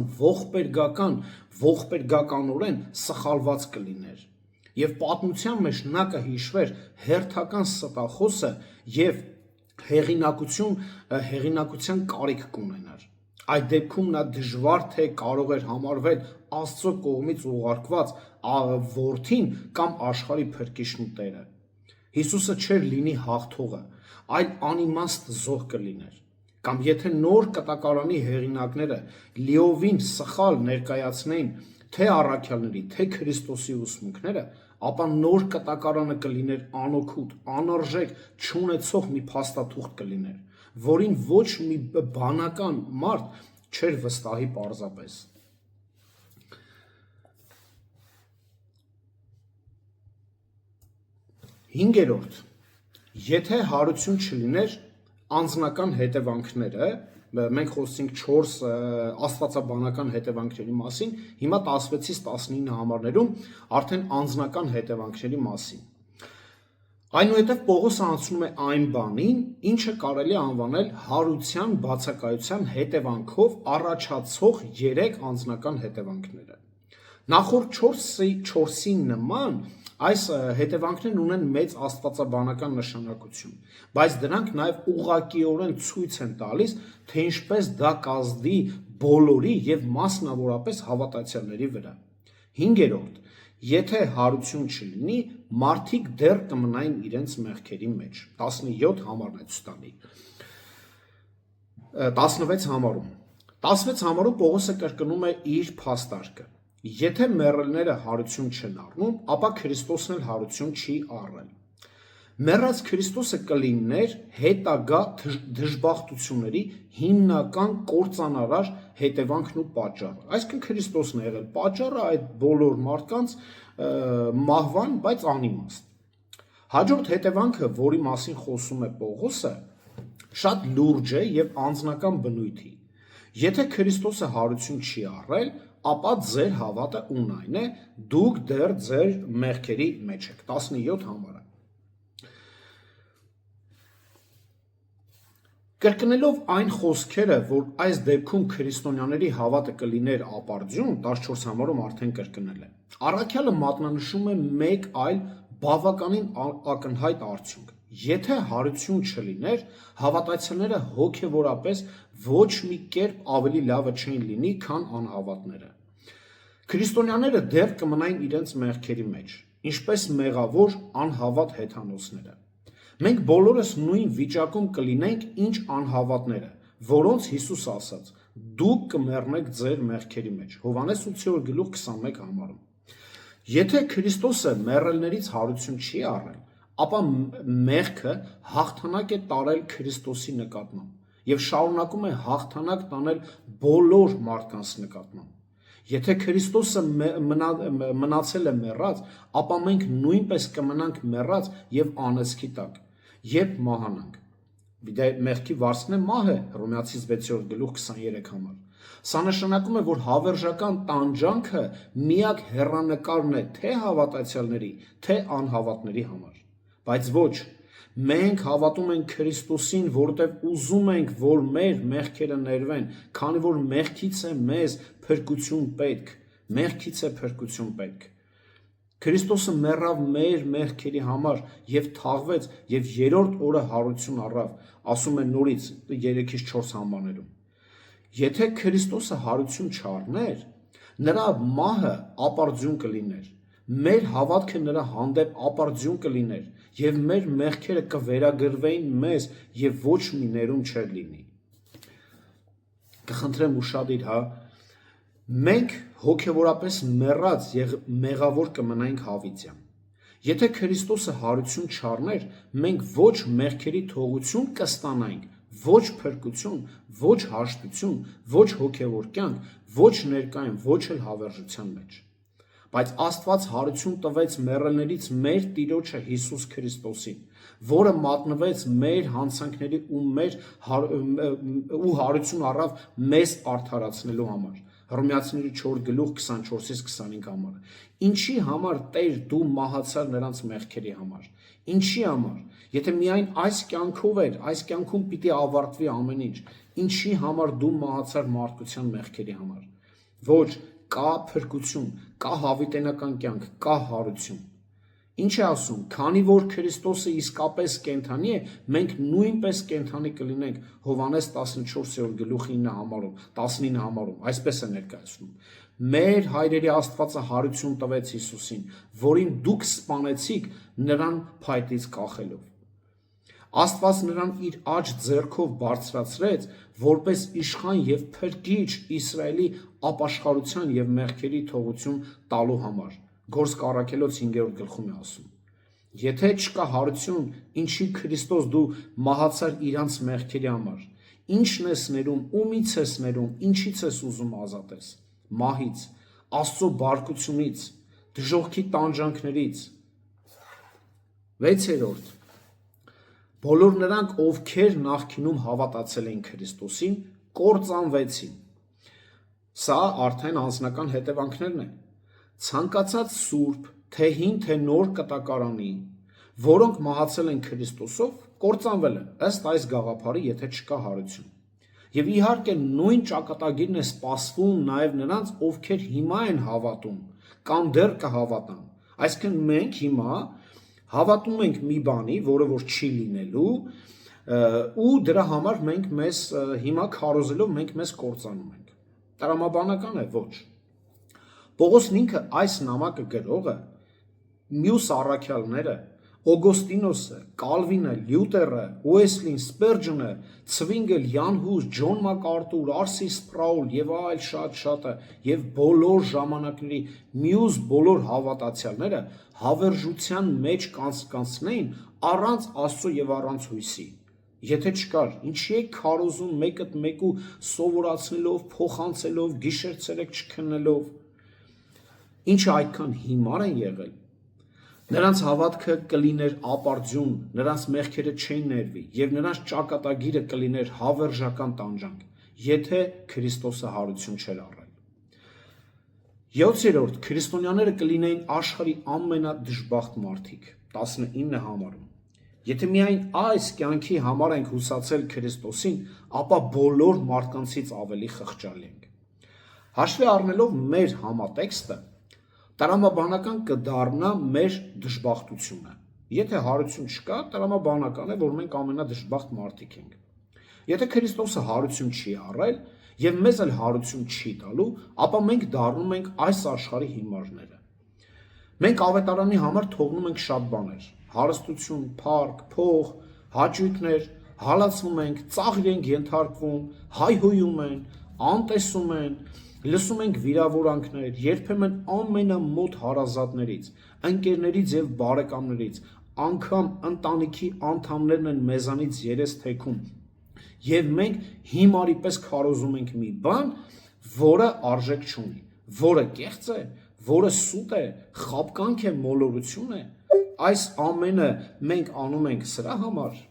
ողբերգականորեն սխալված կլիներ։ Եվ պատմության մեջ նա կհիշվեր հերթական ստախոսը եւ հեղինակության կարիք կունենար։ Այդ դեպքում նա դժվար թե կարող էր համարվել Աստծո կողմից ուղարկված որդին կամ աշխարհի փրկիչն ու Տերը։ Հիսուսը չէր լինի հաղթողը, այլ անիմաստ զոհ կլիներ։ Կամ եթե նոր կտակարանի հեղինակները լիովին սխալ ներկայացնեին թե առաքյալների, թե Քրիստոսի ուսմունքները, ապա նոր կտակարանը կլիներ անօգուտ, անարժեք, չունեցող մի փաստաթուղթ կլիներ, որին ոչ մի բանական մարդ չէր վստահի պարզապես։ Հինգերորդ, եթե հարություն չլիներ, անձնական հետևանքները, մենք խոսենք 4 աստվածաբանական հետևանքների մասին, հիմա 16-ից 19 համարներում արդեն անձնական հետևանքների մասին։ Այնուհետև Պողոսը անցնում է այն բանին, ինչը կարելի է անվանել հարության բացակայության հետևանքով առաջացող 3 անձնական հետևանքները։ Նախորդ 4-ի նման այս հետևանքներն ունեն մեծ աստվածաբանական նշանակություն, բայց դրանք նաև ուղղակիորեն ցույց են տալիս, թե ինչպես դա կազդի բոլորի եւ մասնավորապես հավատացյալների վրա։ Հինգերորդ, եթե հարություն չլինի, մարդիկ դեռ կմնային իրենց մեղքերի մեջ։ 17 համարն է ցույց տալի։ 16 համարում 16 համարում Պողոսը կրկնում է իր փաստարկը։ Եթե մեռելները հարություն չեն առնում, ապա Քրիստոսն էլ հարություն չի առել։ Մեռած Քրիստոսը կլիներ հետագա դժբախտությունների հիմնական կործանարար հետևանքն ու պատճառը։ Այսինքն Քրիստոսն է եղել պատճառը այդ բոլոր մարդկանց մահվան, բայց անիմաստ։ Հաջորդ հետևանքը, որի մասին խոսում է Պողոսը, շատ լուրջ է եւ անձնական բնույթի։ Եթե Քրիստոսը հարություն չի առել, ապա ձեր հավատը ունայն է, դուք դեռ ձեր մեղքերի մեջ եք։ 17 համարը։ Կրկնելով այն խոսքերը, որ այս դեպքում քրիստոնյաների հավատը կլիներ ապարդյուն, 14 համարում արդեն կրկնել է։ Առաքյալը մատնանշում է մեկ այլ բավականին ակնհայտ արդյունք։ Եթե հարություն չլիներ, հավատացյալները հոգևորապես ոչ մի կերպ ավելի լավը չէին լինի, քան անհավատները։ Քրիստոնյաները դեռ կմնային իրենց մեղքերի մեջ, ինչպես մեղավոր անհավատ հեթանոսները։ Մենք բոլորս նույն վիճակում կլինենք, ինչ անհավատները, որոնց Հիսուս ասաց. դուք կմեռնեք ձեր մեղքերի մեջ։ Հովհաննես 8:21 համարում։ Եթե Քրիստոսը մեռելներից հարություն չի առել, ապա մեղքը հաղթանակ է տարել Քրիստոսի նկատմամբ եւ շարունակում է հաղթանակ տանել բոլոր մարդկանց նկատմամբ։ Եթե Քրիստոսը մնացել է մեռած, ապա մենք նույնպես կմնանք մեռած եւ անեծքի տակ, երբ մահանանք։ Մեղքի վարձն է մահը, Հռոմեացիս 6:23 համար։ Սա նշանակում է, որ հավերժական տանջանքը միակ հեռանկարն է թե հավատացյալների, թե անհավատների համար։ Բայց ոչ, մենք հավատում ենք Քրիստոսին, որովհետև ուզում ենք, որ մեր մեղքերը ներվեն, քանի որ մեղքից է մեզ փրկություն պետք, մեղքից է փրկություն պետք։ Քրիստոսը մեռավ մեր մեղքերի համար եւ թաղվեց եւ երրորդ օրը հարություն առավ, ասում է նորից 3-4 համարներում։ Եթե Քրիստոսը հարություն չառներ, նրա մահը ապարդյուն կլիներ, մեր հավատքը նրա հանդեպ ապարդյուն կլիներ եւ մեր մեղքերը կվերագրվեին մեզ եւ ոչ մի ներում չէր լինի։ կխնդրեմ ուշադիր, հա, մենք հոգևորապես մեռած եւ մեղավոր կմնայինք հավիտյան։ Եթե Քրիստոսը հարություն չառներ, մենք ոչ մեղքերի թողություն կստանայինք, ոչ փրկություն, ոչ հաշտություն, ոչ հոգևոր կյանք, ոչ ներկայում, ոչ էլ հավերժության մեջ։ Բայց Աստված հարություն տվեց մեռելներից մեր Տիրոջը Հիսուս Քրիստոսին, որը մատնվեց մեր հանցանքների ու հարություն առավ մեզ արդարացնելու համար։ Հռոմեացիների 4:24-25 համարը։ Ինչի համար Տեր դու մահացար նրանց մեղքերի համար։ Ինչի համար։ Եթե միայն այս կյանքով էր, այս կյանքում պիտի ավարտվի ամեն ինչ։ Ինչի համար դու մահացար մարդկության մեղքերի համար։ Ոչ, կա փրկություն, կա հավիտենական կյանք, կա հարություն։ Ինչ է ասում, քանի որ Քրիստոսը իսկապես կենդանի է, մենք նույնպես կենդանի կլինենք Հովհաննես 14:9 համարում, այսպես է ներկայացնում։ Մեր հայրերի Աստվածը հարություն տվեց Հիսուսին, որին դուք սպանեցիք նրան փայտից կախելով։ Աստված նրան իր աջ ձեռքով բարձրացրեց, որպես իշխան եւ փրկիչ Իսրայելի ապաշխարության եւ մեղքերի թողություն տալու համար։ Գործք Առաքելոց 5-րդ գլխում է ասում. Եթե չկա հարություն, ինչի Քրիստոս դու մահացար իրանց մեղքերի համար, ի՞նչն ես ներում, ումից ես ներում, ինչից ես ուզում ազատես, մահից, Աստծո բարկությունից, դժոխքի տանջանքներից։ 6. Բոլոր նրանք, ովքեր նախկինում հավատացել էին Քրիստոսին, կործանվեցին։ Սա արդեն անձնական հետևանքներն են։ Ցանկացած սուրբ, թե հին, թե նոր կտակարանի, որոնք մահացել են Քրիստոսով, կործանվել են ըստ այս գաղափարի, եթե չկա հարություն։ Եվ իհարկե նույն ճակատագիրն է սպասվում նաև նրանց, ովքեր հիմա են հավատում կամ դեռ կհավատան։ Այսինքն մենք հիմա հավատում ենք մի բանի, որը որ չի լինելու, ու դրա համար մենք մեզ հիմա քարոզելով մենք մեզ կործանում ենք։ Տրամաբանական է, ոչ։ Պողոսն ինքը այս նամակը գրողը, մյուս առաքյալները, Օգոստինոսը, Կալվինը, Լյութերը, Ուեսլին, Սպերջոնը, Ցվինգել, Յան Հուս, Ջոն Մակարտուր, Արսի Սպրաուլ եւ այլ շատ-շատը եւ բոլոր ժամանակների մյուս բոլոր հավատացյալները հավերժության մեջ կանցնեին առանց Աստծո եւ առանց հույսի։ Եթե չկար, ինչի է քարոզում մեկը մեկու սովորացնելով, փոխանցելով, գիշեր-ցերեկ չքննելով, ինչը այդքան հիմար են եղել։ Նրանց հավատքը կլիներ ապարդյուն, նրանց մեղքերը չէին ներվի եւ նրանց ճակատագիրը կլիներ հավերժական տանջանք, եթե Քրիստոսը հարություն չէր առել։ 7. Քրիստոնյաները կլինեին աշխարհի ամենադժբախտ մարդիկ, 19 համարում։ Եթե միայն այս կյանքի համար ենք հուսացել Քրիստոսին, ապա բոլոր մարդկանցից ավելի խղճալի ենք։ Հաշվի առնելով մեր համատեքստը, տրամաբանական կդառնա մեր դժբախտությունը։ Եթե հարություն չկա, տրամաբանական է, որ մենք ամենադժբախտ մարդիկ ենք։ Եթե Քրիստոսը հարություն չի առել եւ մեզ էլ հարություն չի տալու, ապա մենք դառնում ենք այս աշխարհի հիմարները։ Մենք ավետարանի համար թողնում ենք շատ բաներ՝ հարստություն, փառք, փող, հաճույքներ, հալածվում ենք, ծաղր ենք ենթարկվում, հայհոյում են, անտեսում են, լսում ենք վիրավորանքներ, երբեմն ամենամոտ հարազատներից, ընկերներից եւ բարեկամներից, անգամ ընտանիքի անդամներն են մեզանից երես թեքում, եւ մենք հիմարի պես քարոզում ենք մի բան, որը արժեք չունի, որը կեղծ է, որը սուտ է, խաբկանք է, մոլորություն է։ Այս ամենը մենք անում ենք սրա համար։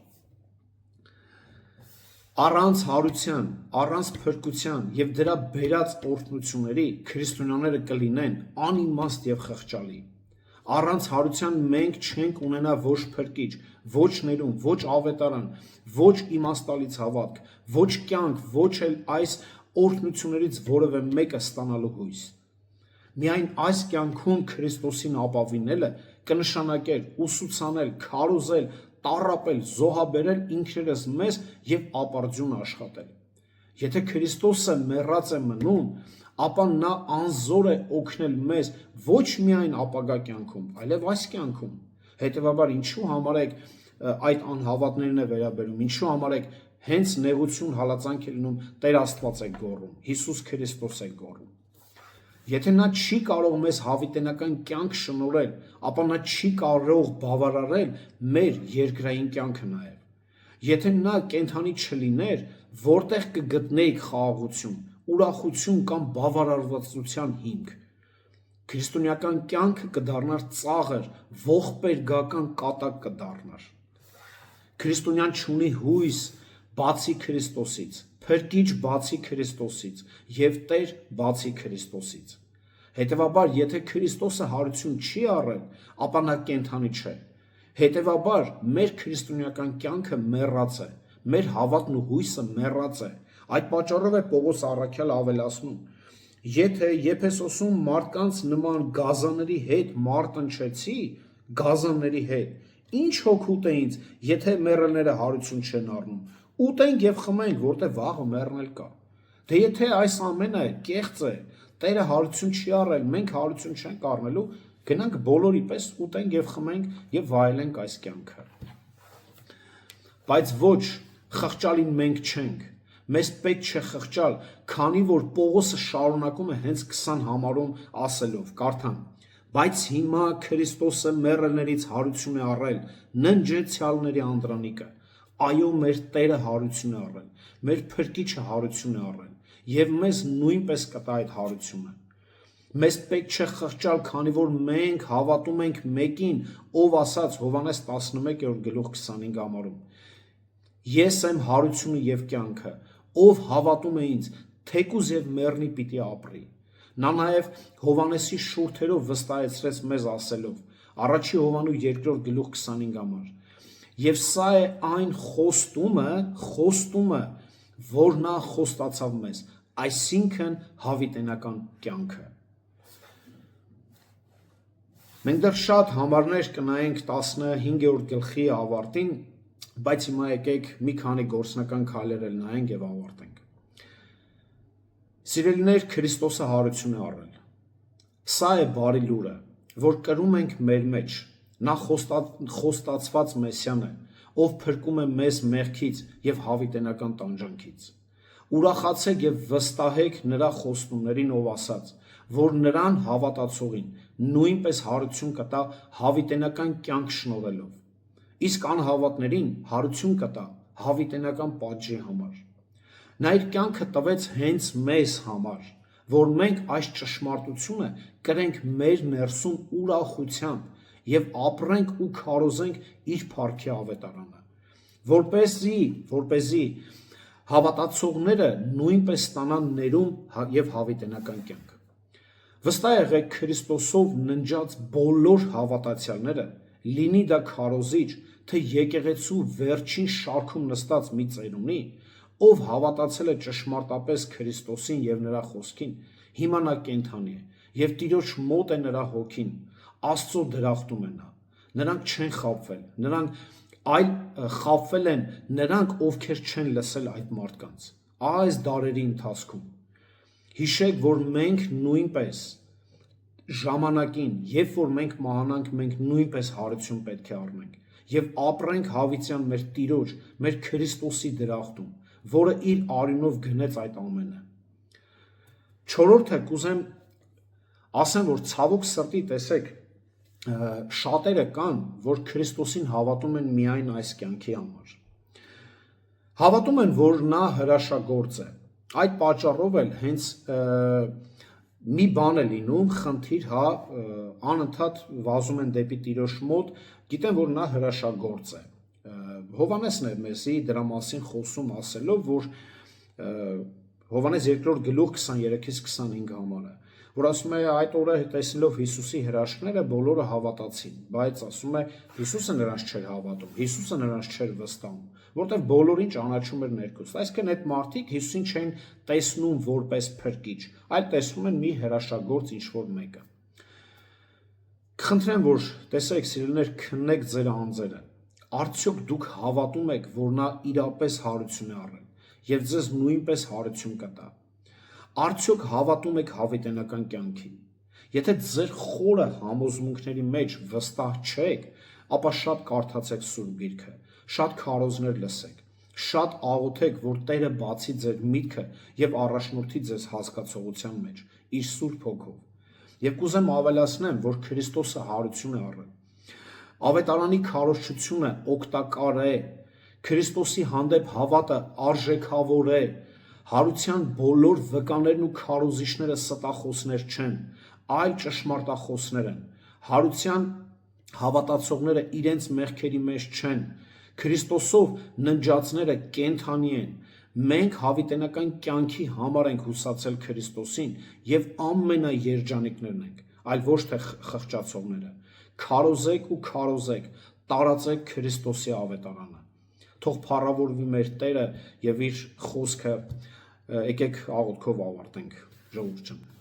Առանց հարության, առանց փրկության եւ դրա բերած օրհնությունների քրիստոնյաները կլինեն անիմաստ եւ խղճալի։ Առանց հարության մենք չենք ունենա ոչ փրկիչ, ոչ ներում, ոչ ավետարան, ոչ իմաստալից հավատք, ոչ կյանք, ոչ էլ այս օրհնություններից որևէ մեկը ստանալու հույս։ Միայն այս կյանքում Քրիստոսին ապավինելը կնշանակեր ուսուցանել, քարոզել, տառապել, զոհաբերել ինքներս մեզ եւ ապարդյուն աշխատել։ Եթե Քրիստոսը մեռած է մնում, ապա նա անզոր է օգնել մեզ ոչ միայն ապագա կյանքում, այլև այս կյանքում։ Հետևաբար ինչու համար եք այդ անհավատներն է վերաբերում, ինչու համար եք հենց նեղություն հալածանք է լինում, Տեր Աստված է գոռում, Հիսուս Քրիստոս է գոռում։ Եթե նա չի կարող մեզ հավիտենական կյանք շնորհել, ապա նա չի կարող բավարարել մեր երկրային կյանքը նաև։ Եթե նա կենդանի չլիներ, որտեղ կգտնեիք խաղաղություն, ուրախություն կամ բավարարվածության հիմք։ Քրիստոնեական կյանքը կդառնար ծաղր, ողբերգական կատակ կդառնար։ Քրիստոնյան չունի հույս բացի Քրիստոսից, փրկիչ բացի Քրիստոսից եւ Տեր բացի Քրիստոսից։ Հետևաբար, եթե Քրիստոսը հարություն չի առել, ապա նա կենդանի չէ։ Հետևաբար, մեր քրիստոնեական կյանքը մեռած է, մեր հավատն ու հույսը մեռած է։ Այդ պատճառով է Պողոս առաքյալը ավելացնում. Եթե Եփեսոսում մարդկանց նման գազանների հետ մարտնչեցի, գազանների հետ, ինչ հոգուտ է ինձ, եթե մեռելները հարություն չեն առնում, ուտենք եւ խմենք, որտեղ վաղը մեռնել կա։ Դե եթե այս ամենը կեղծ է, Տերը հարություն չի առել, մենք հարություն չենք առնելու, գնանք բոլորի պես ուտենք եւ խմենք եւ վայելենք այս կյանքը։ Բայց ոչ, խղճալին մենք չենք։ Մեզ պետք չէ խղճալ, քանի որ Պողոսը շարունակում է հենց 20 համարում ասելով, կարդամ. Բայց հիմա Քրիստոսը մեռելներից հարություն է առել, ննջեցյալների անդրանիկը։ Այո, մեր Տերը հարություն է առել, մեր Փրկիչը հարություն է առել, եւ մեզ նույնպես կտա այդ հարությունը։ Մեզ պետք չէ խղճալ, քանի որ մենք հավատում ենք մեկին, ով ասաց Հովհաննես 11:25 համարում. Ես եմ հարությունը եւ կյանքը, ով հավատում է ինձ, թեկուզ եւ մեռնի պիտի ապրի։ Նա նաեւ Հովհաննեսի շուրթերով վստահեցրեց մեզ ասելով. Առաջի Հովհաննու 2:25 համար. Եվ սա է այն խոստումը, որ նա խոստացավ մեզ, այսինքն հավիտենական կյանքը։ Մենք դեռ շատ համարներ կնայենք 15-րդ գլխի ավարտին, բայց հիմա եկեք մի քանի գործնական քայլեր էլ նայենք եւ ավարտենք։ Սիրելիներ, Քրիստոսը հարություն է առել։ Սա է բարի լուրը, որ կրում ենք մեր մեջ։ Նա խոստացված Մեսիան է, ով փրկում է մեզ մեղքից եւ հավիտենական տանջանքից։ Ուրախացեք եւ վստահեք նրա խոստումներին, ով ասաց, որ նրան հավատացողին նույնպես հարություն կտա հավիտենական կյանք շնորհելով։ Իսկ անհավատներին հարություն կտա հավիտենական պատժի համար։ Նա իր կյանքը տվեց հենց մեզ համար, որ մենք այս ճշմարտությունը կրենք մեր ներսում ուրախությամբ եւ ապրենք ու քարոզենք իր փառքի ավետարանը, որպեսզի հավատացողները նույնպես ստանան ներում եւ հավիտենական կյանք։ Վստահ եղեք Քրիստոսով ննջած բոլոր հավատացյալները, լինի դա քարոզիչ, թե եկեղեցու վերջին շարքում նստած մի ծերունի, ով հավատացել է ճշմարտապես Քրիստոսին եւ նրա խոսքին, հիմա նա կենդանի է եւ Տիրոջ մոտ է նրա հոգին, Աստծո դրախտում է նա։ Նրանք չեն խաբվել, այլ խաբվել են նրանք, ովքեր չեն լսել այդ մարդկանց։ Այս դարերի ընթացքում հիշեք, որ մենք նույնպես ժամանակին, երբ որ մենք մահանանք, մենք նույնպես հարություն պետք է առնենք եւ ապրենք հավիտյան մեր Տիրոջ, մեր Քրիստոսի դրախտում, որը իր արյունով գնեց այդ ամենը։ Չորրորդը կուզեմ ասեմ, որ ցավոք սրտի տեսեք, շատերը կան, որ Քրիստոսին հավատում են միայն այս կյանքի համար։ Հավատում են, որ նա հրաշագործ է։ Այդ պատճառով էլ հենց մի բան է լինում, խնդիր, անընդհատ վազում են դեպի Տիրոջ մոտ, գիտեն, որ նա հրաշագործ է։ Հովհաննեսն է մեզի դրա մասին խոսում ասելով, որ Հովհաննես 2:23-25 համարը, որ ասում է այդ օրը տեսնելով Հիսուսի հրաշքները բոլորը հավատացին, բայց ասում է Հիսուսը նրանց չէր հավատում, Հիսուսը նրանց չէր վստահում, որտեղ բոլորին ճանաչում էր ներքուստ։ Այսինքն այդ մարդիկ Հիսուսին չեն տեսնում որպես փրկիչ, այլ տեսնում են մի հրաշագործ ինչ-որ մեկը։ Կխնդրեմ, որ տեսեք, սիրելիներ, քննեք ձեր անձերը։ Արդյոք դուք հավատում եք, որ նա իրապես հարություն է առել եւ ձեզ նույնպես հարություն կտա։ Արդյոք հավատում եք հավիտենական կյանքին։ Եթե ձեր խորը համոզմունքների մեջ վստահ չեք, ապա շատ կարդացեք Սուրբ Գիրքը, շատ քարոզներ լսեք, Շատ աղոթեք, որ Տերը բացի ձեր միտքը եւ առաջնորդի ձեզ հասկացողության մեջ իր Սուրբ Հոգով։ Եվ կուզեմ ավելացնեմ, որ Քրիստոսը հարություն է առել։ Ավետարանի քարոզչությունը օգտակար է, Քրիստոսի հանդեպ հավատը արժեքավոր է, հարության բոլոր վկաներն ու քարոզիչները ստախոսներ չեն, այլ ճշմարտախոսներ են։ Հարության հավատացողները իրենց մեղքերի մեջ չեն, Քրիստոսով ննջածները կենդանի են։ Մենք հավիտենական կյանքի համար ենք հուսացել Քրիստոսին եւ ամենաերջանիկներն ենք, այլ ոչ թե խղճացողները։ Քարոզեք ու քարոզեք, տարածեք Քրիստոսի ավետարանը։ Թող փառավորվի մեր Տերը եւ իր խոսքը, եկեք աղոթքով ավարտենք, ժողովուրդ ջան։